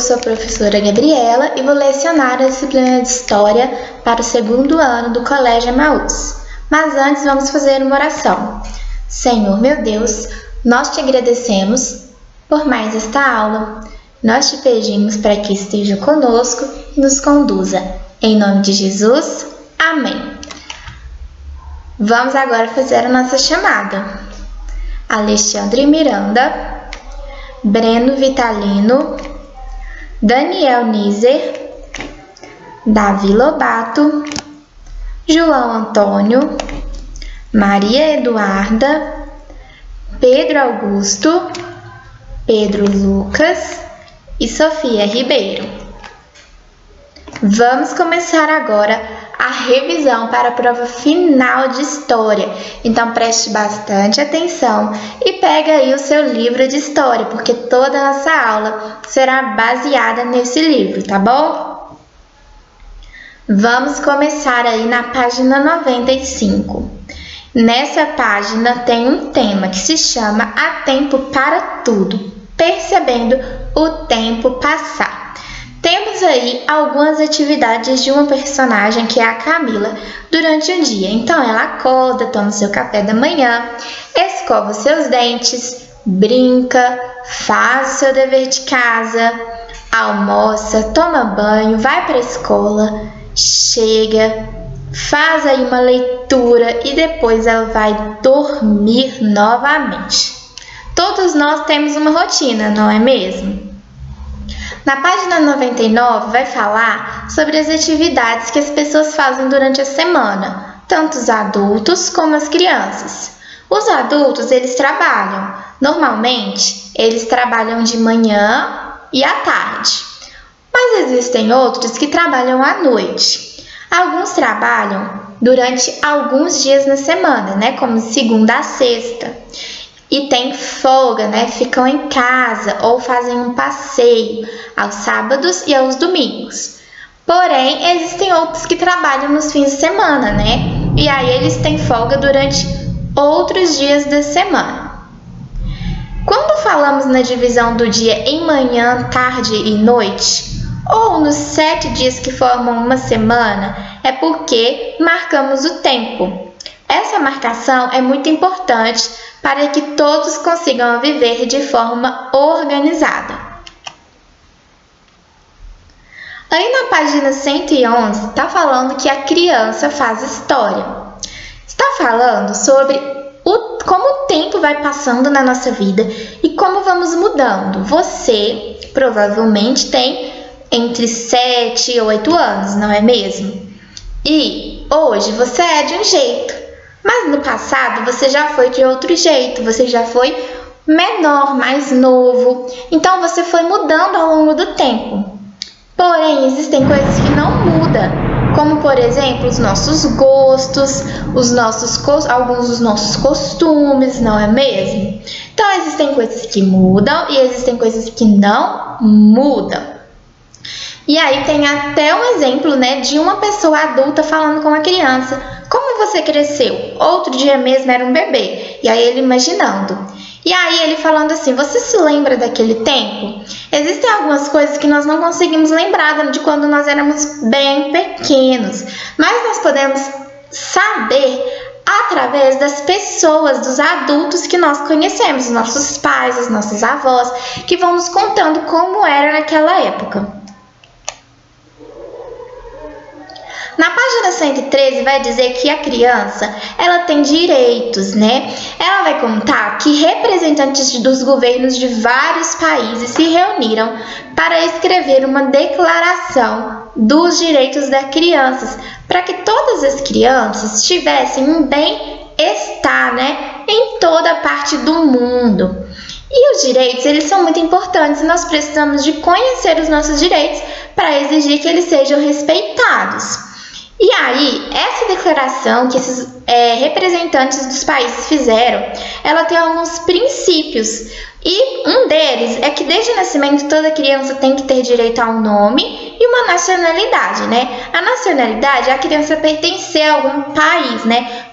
sou a professora Gabriela e vou lecionar a disciplina de História para o segundo ano do Colégio Emaús. Mas antes vamos fazer uma oração. Senhor meu Deus, nós te agradecemos por mais esta aula. Nós te pedimos para que esteja conosco e nos conduza. Em nome de Jesus, amém. Vamos agora fazer a nossa chamada. Alexandre Miranda, Breno Vitalino, Daniel Nizer, Davi Lobato, João Antônio, Maria Eduarda, Pedro Augusto, Pedro Lucas e Sofia Ribeiro. Vamos começar agora a revisão para a prova final de História. Então preste bastante atenção e pega aí o seu livro de História, porque toda a nossa aula será baseada nesse livro, tá bom? Vamos começar aí na página 95. Nessa página tem um tema que se chama Há Tempo para Tudo, percebendo o tempo passar. Temos aí algumas atividades de uma personagem que é a Camila durante o dia. Então ela acorda, toma seu café da manhã, escova seus dentes, brinca, faz o seu dever de casa, almoça, toma banho, vai para a escola, chega, faz aí uma leitura e depois ela vai dormir novamente. Todos nós temos uma rotina, não é mesmo? Na página 99 vai falar sobre as atividades que as pessoas fazem durante a semana, tanto os adultos como as crianças. Os adultos, eles trabalham. Normalmente, eles trabalham de manhã e à tarde. Mas existem outros que trabalham à noite. Alguns trabalham durante alguns dias na semana, como segunda a sexta. E tem folga, ficam em casa ou fazem um passeio aos sábados e aos domingos. Porém, existem outros que trabalham nos fins de semana, E aí eles têm folga durante outros dias da semana. Quando falamos na divisão do dia em manhã, tarde e noite, ou nos 7 dias que formam uma semana, é porque marcamos o tempo. Essa marcação é muito importante para que todos consigam viver de forma organizada. Aí na página 111 está falando que a criança faz história. Está falando sobre como o tempo vai passando na nossa vida e como vamos mudando. Você provavelmente tem entre 7 e 8 anos, não é mesmo? E hoje você é de um jeito. Mas no passado você já foi de outro jeito, você já foi menor, mais novo. Então você foi mudando ao longo do tempo. Porém, existem coisas que não mudam, como por exemplo os nossos gostos, alguns dos nossos costumes, não é mesmo? Então existem coisas que mudam e existem coisas que não mudam. E aí tem até um exemplo, de uma pessoa adulta falando com uma criança. Como você cresceu? Outro dia mesmo era um bebê. E aí ele imaginando. E aí ele falando assim, você se lembra daquele tempo? Existem algumas coisas que nós não conseguimos lembrar de quando nós éramos bem pequenos. Mas nós podemos saber através das pessoas, dos adultos que nós conhecemos. Os nossos pais, os nossos avós, que vão nos contando como era naquela época. Na página 113 vai dizer que a criança, ela tem direitos, Ela vai contar que representantes dos governos de vários países se reuniram para escrever uma declaração dos direitos das crianças, para que todas as crianças tivessem um bem-estar, em toda parte do mundo. E os direitos, eles são muito importantes e nós precisamos de conhecer os nossos direitos para exigir que eles sejam respeitados. E aí, essa declaração que esses representantes dos países fizeram, ela tem alguns princípios. E um deles é que desde o nascimento toda criança tem que ter direito a um nome e uma nacionalidade, A nacionalidade é a criança pertencer a algum país,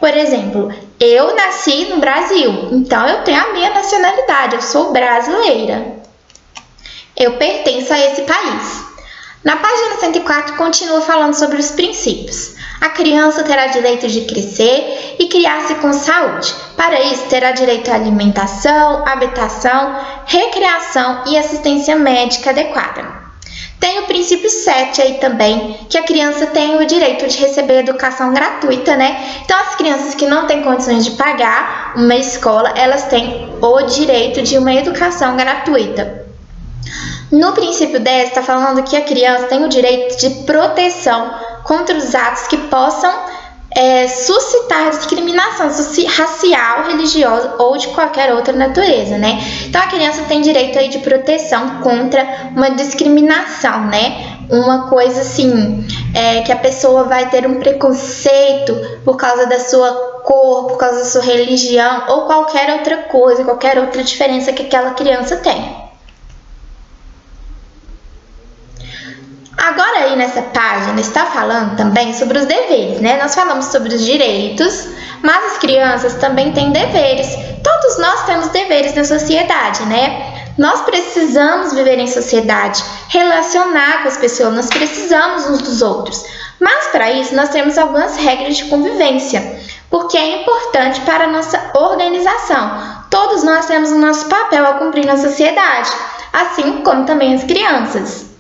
Por exemplo, eu nasci no Brasil, então eu tenho a minha nacionalidade, eu sou brasileira. Eu pertenço a esse país. Na página 104 continua falando sobre os princípios. A criança terá direito de crescer e criar-se com saúde. Para isso, terá direito à alimentação, habitação, recreação e assistência médica adequada. Tem o princípio 7 aí também, que a criança tem o direito de receber educação gratuita, né? Então, as crianças que não têm condições de pagar uma escola, elas têm o direito de uma educação gratuita. No princípio 10, está falando que a criança tem o direito de proteção contra os atos que possam suscitar discriminação racial, religiosa ou de qualquer outra natureza, né? Então, a criança tem direito aí de proteção contra uma discriminação, né? Uma coisa assim, que a pessoa vai ter um preconceito por causa da sua cor, por causa da sua religião ou qualquer outra coisa, qualquer outra diferença que aquela criança tem. Agora aí nessa página está falando também sobre os deveres, né? Nós falamos sobre os direitos, mas as crianças também têm deveres. Todos nós temos deveres na sociedade, né? Nós precisamos viver em sociedade, relacionar com as pessoas, nós precisamos uns dos outros. Mas para isso nós temos algumas regras de convivência, porque é importante para a nossa organização. Todos nós temos o nosso papel a cumprir na sociedade, assim como também as crianças.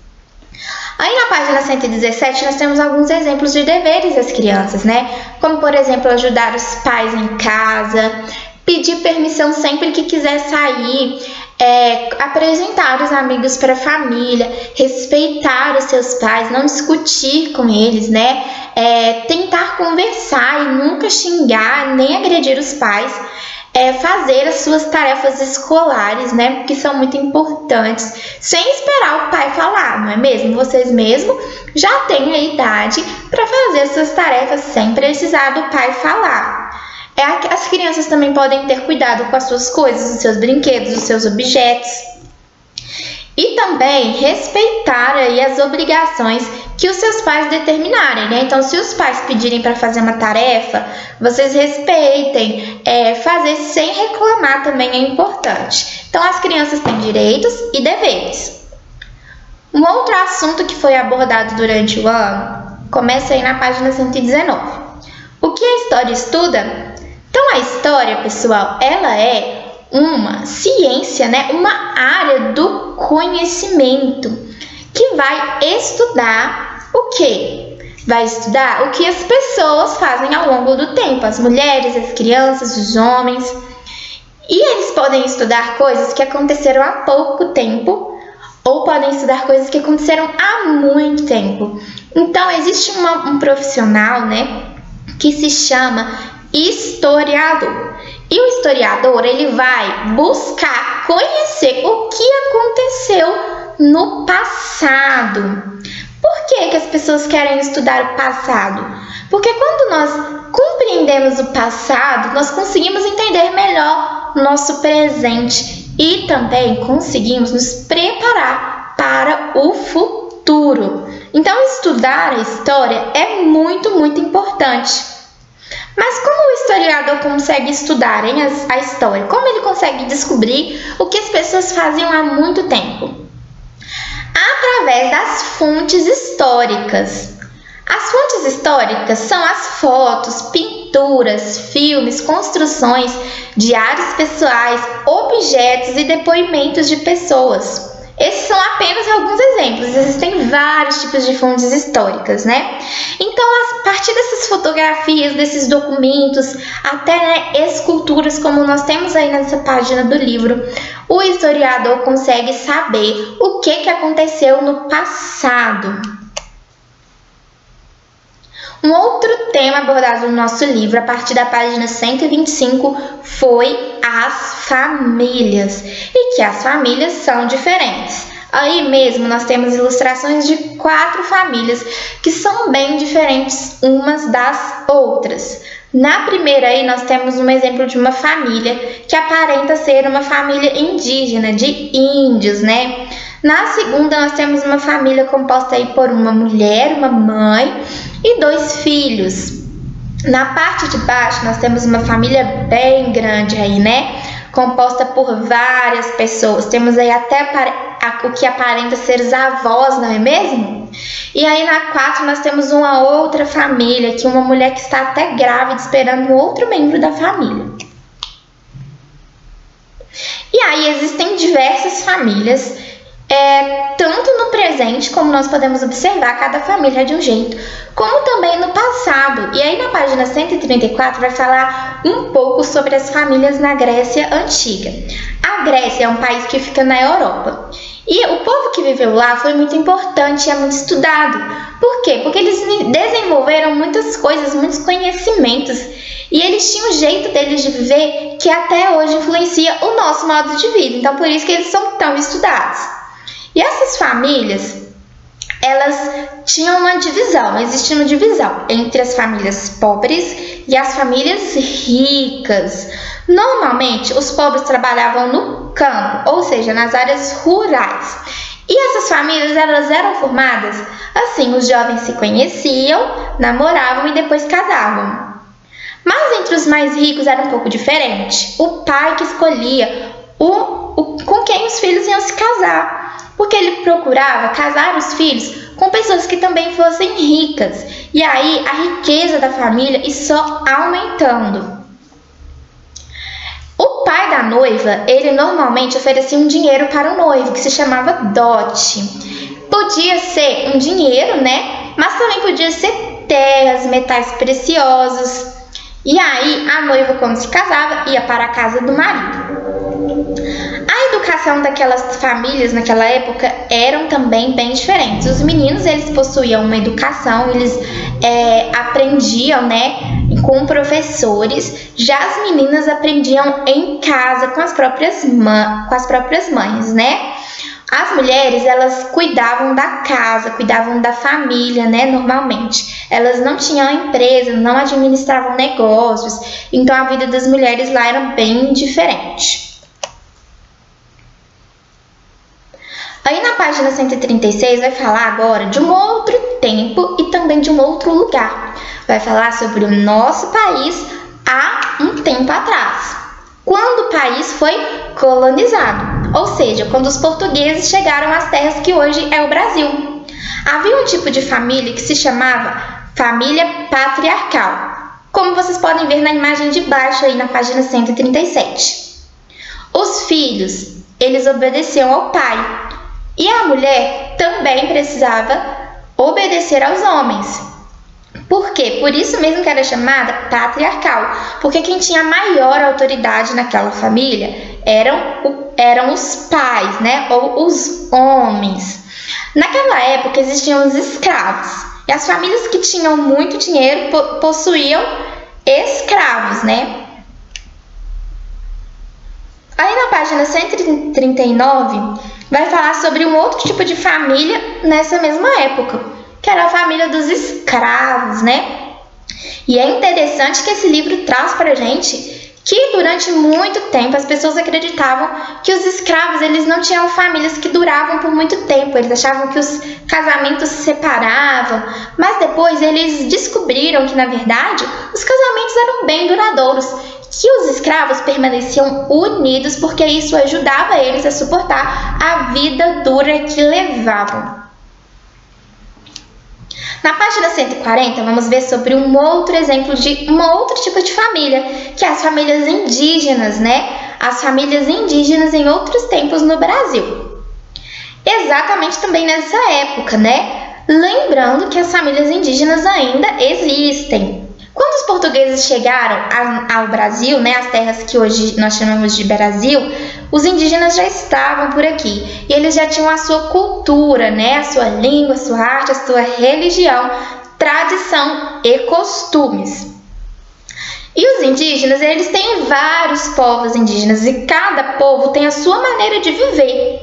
Aí na página 117 nós temos alguns exemplos de deveres das crianças, né? Como, por exemplo, ajudar os pais em casa, pedir permissão sempre que quiser sair, apresentar os amigos para a família, respeitar os seus pais, não discutir com eles, né? Tentar conversar e nunca xingar nem agredir os pais. Fazer as suas tarefas escolares, né, que são muito importantes, sem esperar o pai falar, não é mesmo? Vocês mesmos já têm a idade para fazer as suas tarefas sem precisar do pai falar. As crianças também podem ter cuidado com as suas coisas, os seus brinquedos, os seus objetos. E também respeitar aí as obrigações que os seus pais determinarem, né? Então, se os pais pedirem para fazer uma tarefa, vocês respeitem. Fazer sem reclamar também é importante. Então, as crianças têm direitos e deveres. Um outro assunto que foi abordado durante o ano começa aí na página 119. O que a história estuda? Então, a história, pessoal, ela é uma ciência, né? Uma área do conhecimento que vai estudar o quê? Vai estudar o que as pessoas fazem ao longo do tempo, as mulheres, as crianças, os homens. E eles podem estudar coisas que aconteceram há pouco tempo ou podem estudar coisas que aconteceram há muito tempo. Então, existe um profissional, né, que se chama historiador. E o historiador, ele vai buscar conhecer o que aconteceu no passado. Por que as pessoas querem estudar o passado? Porque quando nós compreendemos o passado, nós conseguimos entender melhor o nosso presente e também conseguimos nos preparar para o futuro. Então, estudar a história é muito, muito importante. Mas como o historiador consegue estudar a história? Como ele consegue descobrir o que as pessoas faziam há muito tempo? Através das fontes históricas. As fontes históricas são as fotos, pinturas, filmes, construções, diários pessoais, objetos e depoimentos de pessoas. Esses são apenas alguns exemplos, existem vários tipos de fontes históricas, né? Então, a partir dessas fotografias, desses documentos, até, né, esculturas, como nós temos aí nessa página do livro, o historiador consegue saber o que aconteceu no passado. Um outro tema abordado no nosso livro, a partir da página 125, foi as famílias. E que as famílias são diferentes. Aí mesmo nós temos ilustrações de 4 famílias que são bem diferentes umas das outras. Na primeira aí nós temos um exemplo de uma família que aparenta ser uma família indígena, de índios, né? Na segunda nós temos uma família composta aí por uma mulher, uma mãe e 2 filhos. Na parte de baixo nós temos uma família bem grande aí, né? composta por várias pessoas. Temos aí até o que aparenta ser os avós, não é mesmo? E aí na 4 nós temos uma outra família, que uma mulher que está até grávida esperando um outro membro da família. E aí existem diversas famílias, tanto no presente, como nós podemos observar, cada família é de um jeito, como também no passado. E aí na página 134 vai falar um pouco sobre as famílias na Grécia Antiga. A Grécia é um país que fica na Europa. E o povo que viveu lá foi muito importante e é muito estudado. Por quê? Porque eles desenvolveram muitas coisas, muitos conhecimentos. E eles tinham um jeito deles de viver que até hoje influencia o nosso modo de vida. Então, por isso que eles são tão estudados. E essas famílias, elas tinham uma divisão, existia uma divisão entre as famílias pobres e as famílias ricas. Normalmente, os pobres trabalhavam no campo, ou seja, nas áreas rurais. E essas famílias, elas eram formadas assim, os jovens se conheciam, namoravam e depois casavam. Mas entre os mais ricos era um pouco diferente. O pai que escolhia com quem os filhos iam se casar, porque ele procurava casar os filhos com pessoas que também fossem ricas. E aí a riqueza da família ia só aumentando. O pai da noiva, ele normalmente oferecia um dinheiro para o noivo, que se chamava dote. Podia ser um dinheiro, né? Mas também podia ser terras, metais preciosos. E aí, a noiva, quando se casava, ia para a casa do marido. A educação daquelas famílias naquela época eram também bem diferentes. Os meninos, eles possuíam uma educação, eles aprendiam, né, com professores. Já as meninas aprendiam em casa com as próprias mães, né? As mulheres, elas cuidavam da casa, cuidavam da família, né, normalmente. Elas não tinham empresa, não administravam negócios, então a vida das mulheres lá era bem diferente. Aí na página 136 vai falar agora de um outro tempo e também de um outro lugar. Vai falar sobre o nosso país há um tempo atrás, quando o país foi colonizado, ou seja, quando os portugueses chegaram às terras que hoje é o Brasil. Havia um tipo de família que se chamava família patriarcal, como vocês podem ver na imagem de baixo aí na página 137. Os filhos, eles obedeciam ao pai, e a mulher também precisava obedecer aos homens. Por quê? Por isso mesmo que era chamada patriarcal, porque quem tinha maior autoridade naquela família eram os pais, né? Ou os homens. Naquela época existiam os escravos, e as famílias que tinham muito dinheiro possuíam escravos, né? Aí na página 139 vai falar sobre um outro tipo de família nessa mesma época, que era a família dos escravos, né? E é interessante que esse livro traz pra gente que durante muito tempo as pessoas acreditavam que os escravos, eles não tinham famílias que duravam por muito tempo. Eles achavam que os casamentos se separavam, mas depois eles descobriram que, na verdade, os casamentos eram bem duradouros, que os escravos permaneciam unidos porque isso ajudava eles a suportar a vida dura que levavam. Na página 140, vamos ver sobre um outro exemplo de um outro tipo de família, que é as famílias indígenas, né? As famílias indígenas em outros tempos no Brasil. Exatamente também nessa época, né? Lembrando que as famílias indígenas ainda existem. Quando os portugueses chegaram ao Brasil, né, as terras que hoje nós chamamos de Brasil, os indígenas já estavam por aqui e eles já tinham a sua cultura, né, a sua língua, a sua arte, a sua religião, tradição e costumes. E os indígenas, eles têm vários povos indígenas e cada povo tem a sua maneira de viver.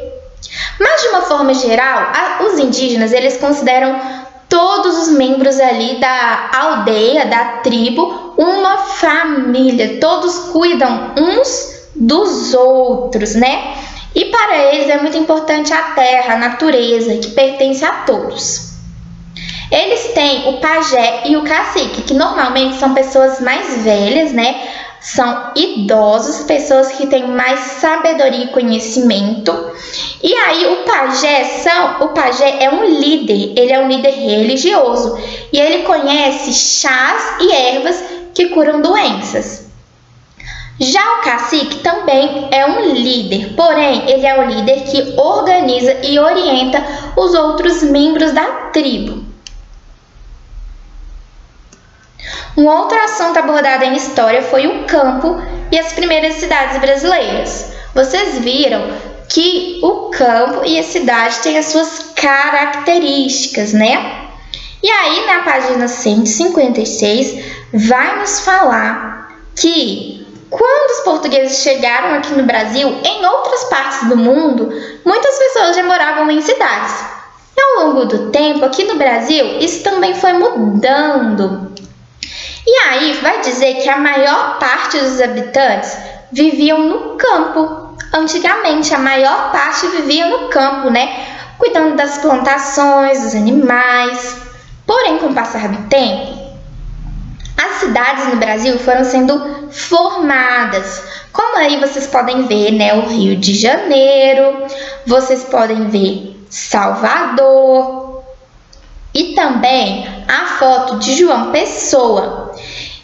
Mas de uma forma geral, os indígenas, eles consideram todos os membros ali da aldeia, da tribo, uma família. Todos cuidam uns dos outros, né? E para eles é muito importante a terra, a natureza, que pertence a todos. Eles têm o pajé e o cacique, que normalmente são pessoas mais velhas, né? são idosos, pessoas que têm mais sabedoria e conhecimento. E aí o pajé é um líder, ele é um líder religioso e ele conhece chás e ervas que curam doenças. Já o cacique também é um líder, porém ele é o líder que organiza e orienta os outros membros da tribo. Um outro assunto abordado em história foi o campo e as primeiras cidades brasileiras. Vocês viram que o campo e a cidade têm as suas características, né? E aí, na página 156, vai nos falar que quando os portugueses chegaram aqui no Brasil, em outras partes do mundo, muitas pessoas já moravam em cidades. E ao longo do tempo, aqui no Brasil, isso também foi mudando. E aí, vai dizer que a maior parte dos habitantes viviam no campo. Antigamente, a maior parte vivia no campo, né? Cuidando das plantações, dos animais. Porém, com o passar do tempo, as cidades no Brasil foram sendo formadas. Como aí vocês podem ver, né, o Rio de Janeiro, vocês podem ver Salvador e também a foto de João Pessoa.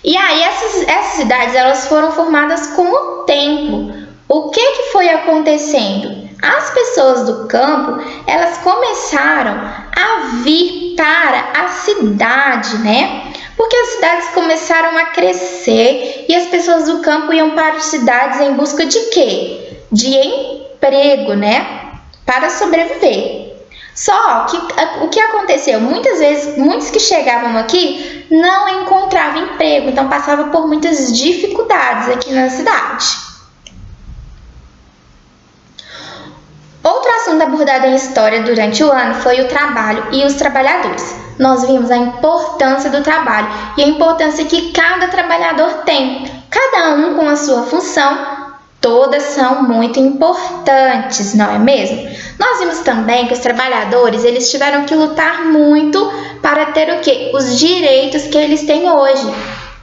E aí essas cidades elas foram formadas com o tempo. O que foi acontecendo? As pessoas do campo, elas começaram a vir para a cidade, né? Porque as cidades começaram a crescer e as pessoas do campo iam para as cidades em busca de quê? De emprego, né? Para sobreviver. Só que o que aconteceu? Muitas vezes, muitos que chegavam aqui não encontravam emprego, então passavam por muitas dificuldades aqui na cidade. Outro assunto abordado em história durante o ano foi o trabalho e os trabalhadores. Nós vimos a importância do trabalho e a importância que cada trabalhador tem, cada um com a sua função, todas são muito importantes, não é mesmo? Nós vimos também que os trabalhadores, eles tiveram que lutar muito para ter o quê? Os direitos que eles têm hoje.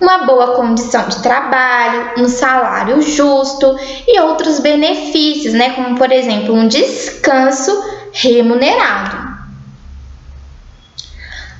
Uma boa condição de trabalho, um salário justo e outros benefícios, né? Como, por exemplo, um descanso remunerado.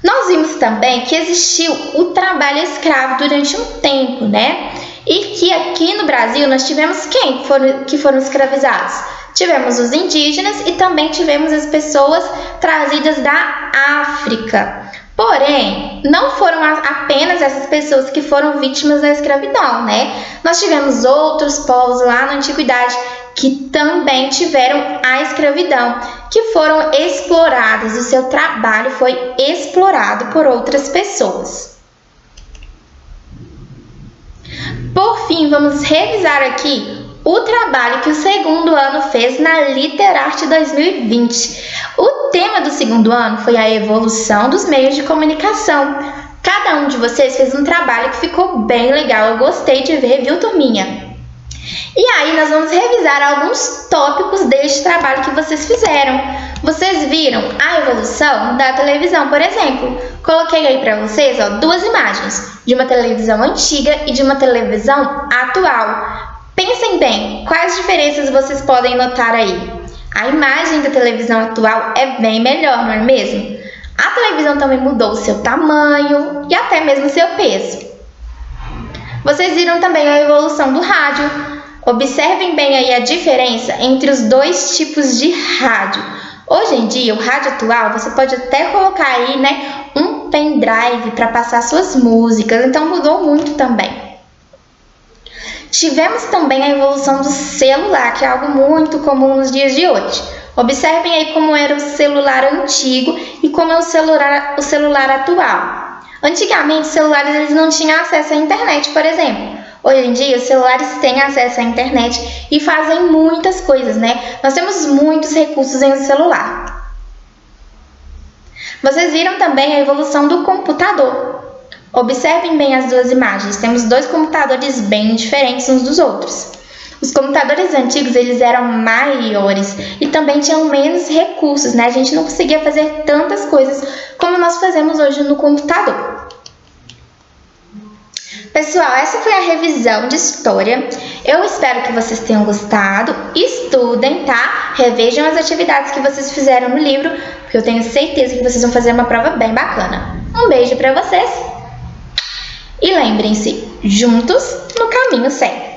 Nós vimos também que existiu o trabalho escravo durante um tempo, né? E que aqui no Brasil nós tivemos quem que foram escravizados? Tivemos os indígenas e também tivemos as pessoas trazidas da África. Porém, não foram apenas essas pessoas que foram vítimas da escravidão, né? Nós tivemos outros povos lá na antiguidade que também tiveram a escravidão, que foram explorados, o seu trabalho foi explorado por outras pessoas. Por fim, vamos revisar aqui o trabalho que o segundo ano fez na Literarte 2020. O tema do segundo ano foi a evolução dos meios de comunicação. Cada um de vocês fez um trabalho que ficou bem legal, eu gostei de ver, viu, turminha? E aí nós vamos revisar alguns tópicos deste trabalho que vocês fizeram. Vocês viram a evolução da televisão, por exemplo. Coloquei aí para vocês duas imagens, de uma televisão antiga e de uma televisão atual. Pensem bem, quais diferenças vocês podem notar aí? A imagem da televisão atual é bem melhor, não é mesmo? A televisão também mudou o seu tamanho e até mesmo o seu peso. Vocês viram também a evolução do rádio. Observem bem aí a diferença entre os dois tipos de rádio. Hoje em dia, o rádio atual, você pode até colocar aí, né, um pendrive para passar suas músicas, então mudou muito também. Tivemos também a evolução do celular, que é algo muito comum nos dias de hoje. Observem aí como era o celular antigo e como é o celular atual. Antigamente, os celulares eles não tinham acesso à internet, por exemplo. Hoje em dia, os celulares têm acesso à internet e fazem muitas coisas, né? Nós temos muitos recursos em um celular. Vocês viram também a evolução do computador. Observem bem as duas imagens. Temos dois computadores bem diferentes uns dos outros. Os computadores antigos, eles eram maiores e também tinham menos recursos, né? A gente não conseguia fazer tantas coisas como nós fazemos hoje no computador. Pessoal, essa foi a revisão de história. Eu espero que vocês tenham gostado. Estudem, tá? Revejam as atividades que vocês fizeram no livro, porque eu tenho certeza que vocês vão fazer uma prova bem bacana. Um beijo pra vocês. E lembrem-se, juntos no caminho sempre.